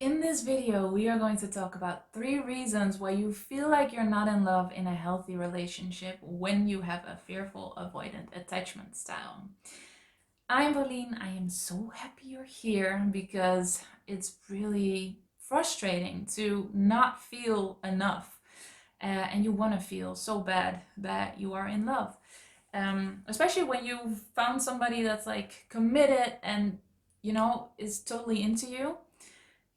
In this video, we are going to talk about 3 reasons why you feel like you're not in love in a healthy relationship when you have a fearful avoidant attachment style. I'm Pauline. I am so happy you're here because it's really frustrating to not feel enough and you want to feel so bad that you are in love. Especially when you've found somebody that's like committed and is totally into you.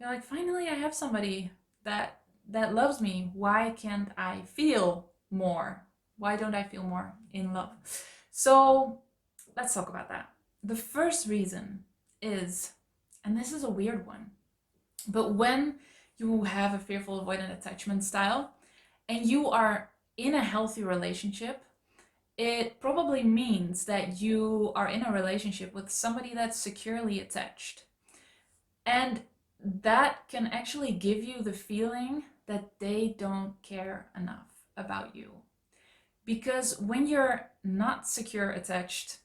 You're like, finally, I have somebody that loves me. Why can't I feel more? Why don't I feel more in love? So let's talk about that. The first reason is, and this is a weird one, but when you have a fearful avoidant attachment style and you are in a healthy relationship, it probably means that you are in a relationship with somebody that's securely attached. And that can actually give you the feeling that they don't care enough about you. Because when you're not securely attached,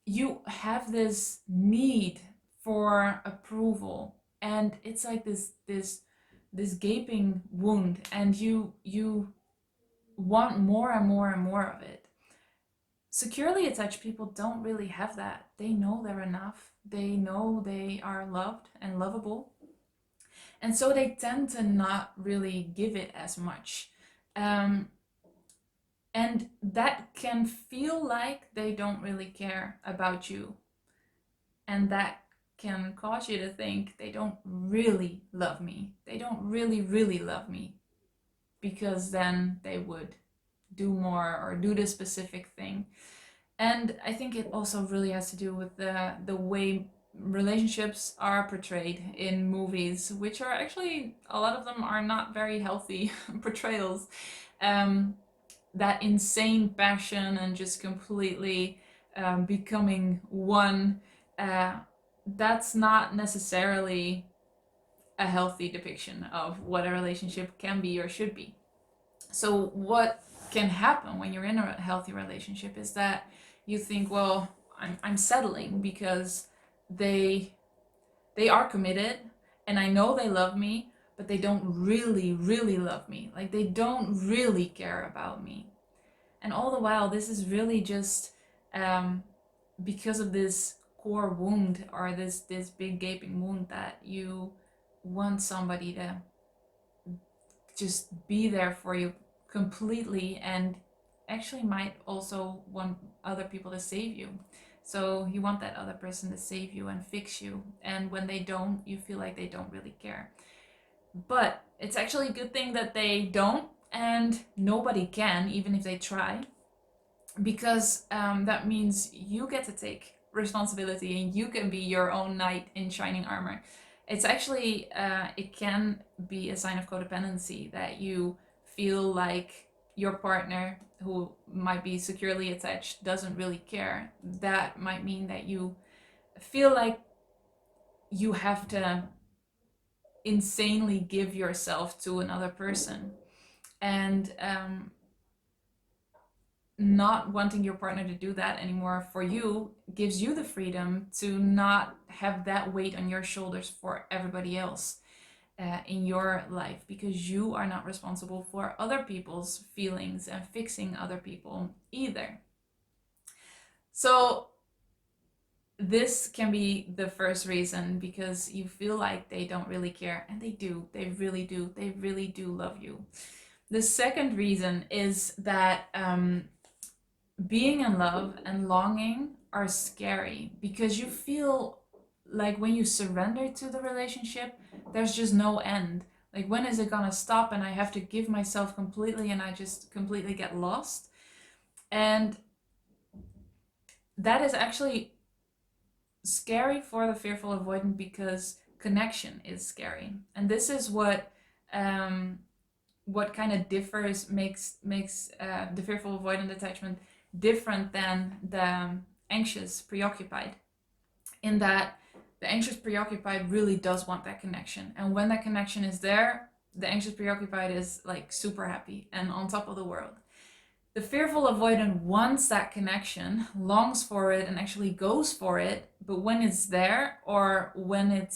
you have this need for approval, and it's like this gaping wound, and you want more and more and more of it. Securely attached people don't really have that. They know they're enough. They know they are loved and lovable. And so they tend to not really give it as much. And that can feel like they don't really care about you. And that can cause you to think they don't really love me. They don't really, really love me. Because then they would do more or do this specific thing. And I think it also really has to do with the way relationships are portrayed in movies, which are actually, a lot of them are not very healthy portrayals. That insane passion and just completely becoming one, that's not necessarily a healthy depiction of what a relationship can be or should be. So what can happen when you're in a healthy relationship is that you think, well, I'm settling because they are committed and I know they love me, but they don't really, really love me. Like they don't really care about me. And all the while, this is really just because of this core wound or this big gaping wound that you want somebody to just be there for you completely, and actually might also want other people to save you. So you want that other person to save you and fix you, and when they don't, you feel like they don't really care. But it's actually a good thing that they don't, and nobody can, even if they try, because that means you get to take responsibility and you can be your own knight in shining armor. It's actually, it can be a sign of codependency that you feel like your partner, who might be securely attached, doesn't really care. That might mean that you feel like you have to insanely give yourself to another person. And not wanting your partner to do that anymore for you gives you the freedom to not have that weight on your shoulders for everybody else in your life, because you are not responsible for other people's feelings and fixing other people either. So this can be the first reason, because you feel like they don't really care, and they do. They really do. They really do love you. The second reason is that being in love and longing are scary, because you feel like when you surrender to the relationship, there's just no end. Like, when is it gonna stop and I have to give myself completely and I just completely get lost? And that is actually scary for the fearful avoidant, because connection is scary. And this is what kind of makes the fearful avoidant attachment different than the anxious preoccupied, in that the anxious preoccupied really does want that connection, and when that connection is there, the anxious preoccupied is like super happy and on top of the world. The fearful avoidant wants that connection, longs for it, and actually goes for it. But when it's there, or when it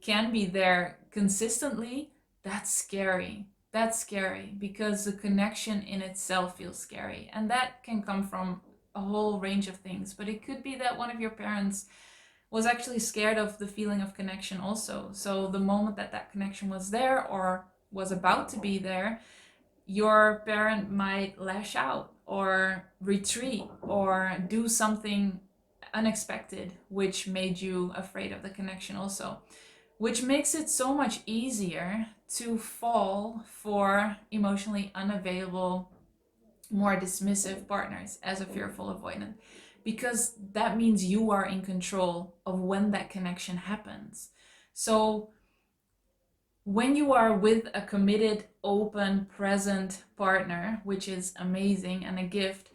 can be there consistently, that's scary. That's scary because the connection in itself feels scary. And that can come from a whole range of things. But it could be that one of your parents was actually scared of the feeling of connection also. So the moment that that connection was there or was about to be there, your parent might lash out or retreat or do something unexpected, which made you afraid of the connection also, which makes it so much easier to fall for emotionally unavailable, more dismissive partners as a fearful avoidant, because that means you are in control of when that connection happens. So when you are with a committed, open, present partner, which is amazing and a gift,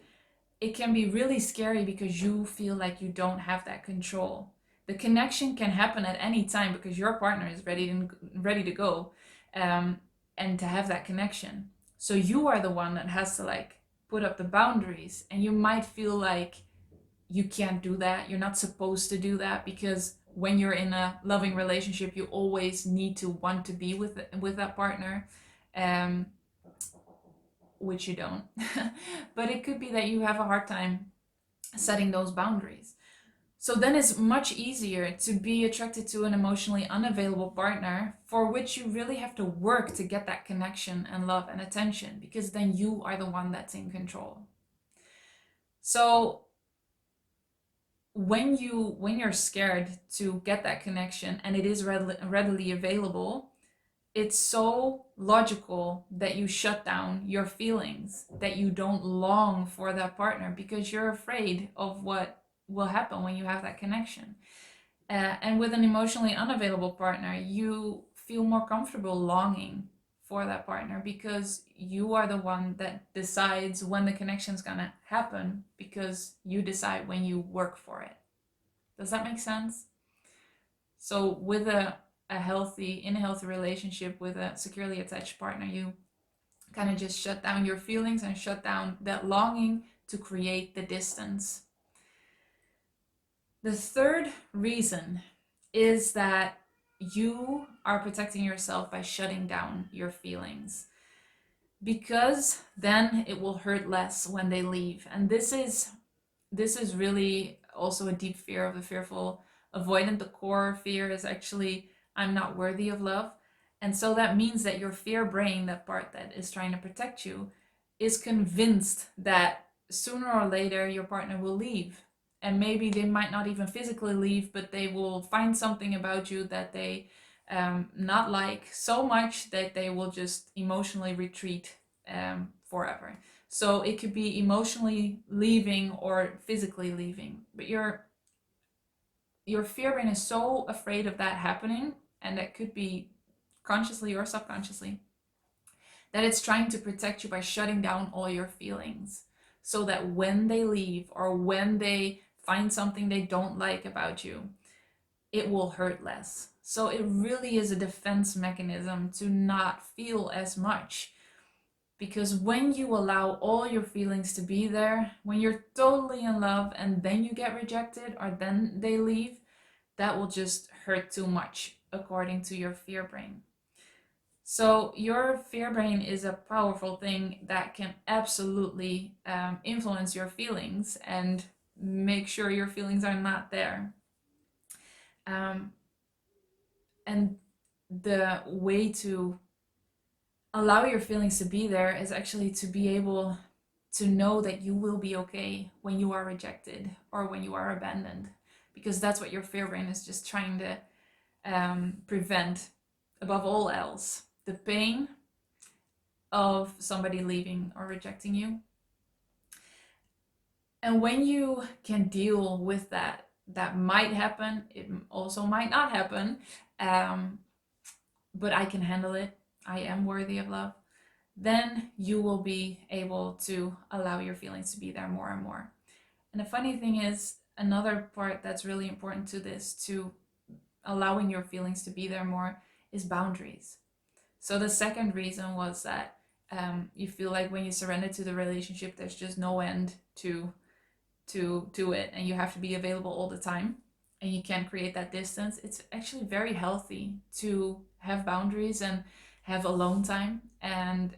it can be really scary because you feel like you don't have that control. The connection can happen at any time because your partner is ready to go, and to have that connection. So you are the one that has to like put up the boundaries, and you might feel like you can't do that. You're not supposed to do that because when you're in a loving relationship, you always need to want to be with that partner, um, which you don't. But it could be that you have a hard time setting those boundaries. So then it's much easier to be attracted to an emotionally unavailable partner for which you really have to work to get that connection and love and attention, because then you are the one that's in control. So when you're scared to get that connection and it is readily available, it's so logical that you shut down your feelings, that you don't long for that partner because you're afraid of what will happen when you have that connection. And with an emotionally unavailable partner, you feel more comfortable longing for that partner because you are the one that decides when the connection's gonna happen, because you decide when you work for it. Does that make sense? So with in a healthy relationship with a securely attached partner, you kind of just shut down your feelings and shut down that longing to create the distance. The third reason is that you are protecting yourself by shutting down your feelings, because then it will hurt less when they leave. And this is really also a deep fear of the fearful avoidant. The core fear is actually, I'm not worthy of love. And so that means that your fear brain, that part that is trying to protect you, is convinced that sooner or later your partner will leave. And maybe they might not even physically leave, but they will find something about you that they not like so much that they will just emotionally retreat forever. So it could be emotionally leaving or physically leaving. But your fear brain is so afraid of that happening, and that could be consciously or subconsciously, that it's trying to protect you by shutting down all your feelings, so that when they leave or when they find something they don't like about you, it will hurt less. So it really is a defense mechanism to not feel as much. Because when you allow all your feelings to be there, when you're totally in love and then you get rejected or then they leave, that will just hurt too much, according to your fear brain. So your fear brain is a powerful thing that can absolutely influence your feelings and make sure your feelings are not there. And the way to allow your feelings to be there is actually to be able to know that you will be okay when you are rejected or when you are abandoned, because that's what your fear brain is just trying to prevent above all else: the pain of somebody leaving or rejecting you. And when you can deal with that, that might happen, it also might not happen, but I can handle it, I am worthy of love, then you will be able to allow your feelings to be there more and more. And the funny thing is, another part that's really important to this, to allowing your feelings to be there more, is boundaries. So the second reason was that You feel like when you surrender to the relationship, there's just no end to it, and you have to be available all the time, and you can't create that distance. It's actually very healthy to have boundaries and have alone time, and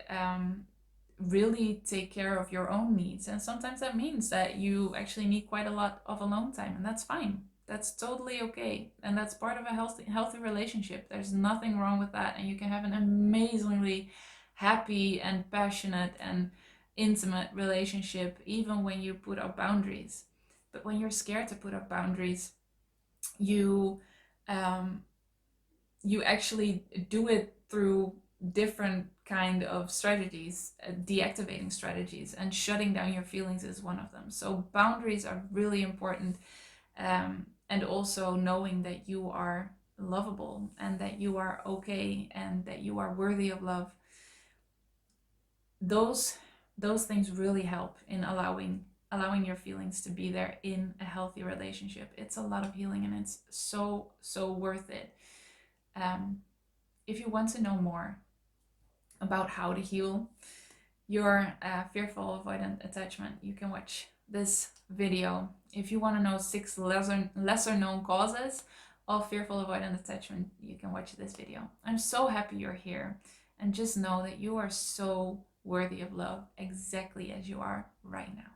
really take care of your own needs. And sometimes that means that you actually need quite a lot of alone time, and that's fine. That's totally okay, and that's part of a healthy relationship. There's nothing wrong with that, and you can have an amazingly happy and passionate and intimate relationship even when you put up boundaries. But when you're scared to put up boundaries, you you actually do it through different kind of strategies, deactivating strategies, and shutting down your feelings is one of them. So boundaries are really important, and also knowing that you are lovable and that you are okay and that you are worthy of love. Those things really help in allowing your feelings to be there in a healthy relationship. It's a lot of healing, and it's so worth it. If you want to know more about how to heal your fearful avoidant attachment, you can watch this video. If you want to know 6 lesser known causes of fearful avoidant attachment, you can watch this video. I'm so happy you're here, and just know that you are so worthy of love exactly as you are right now.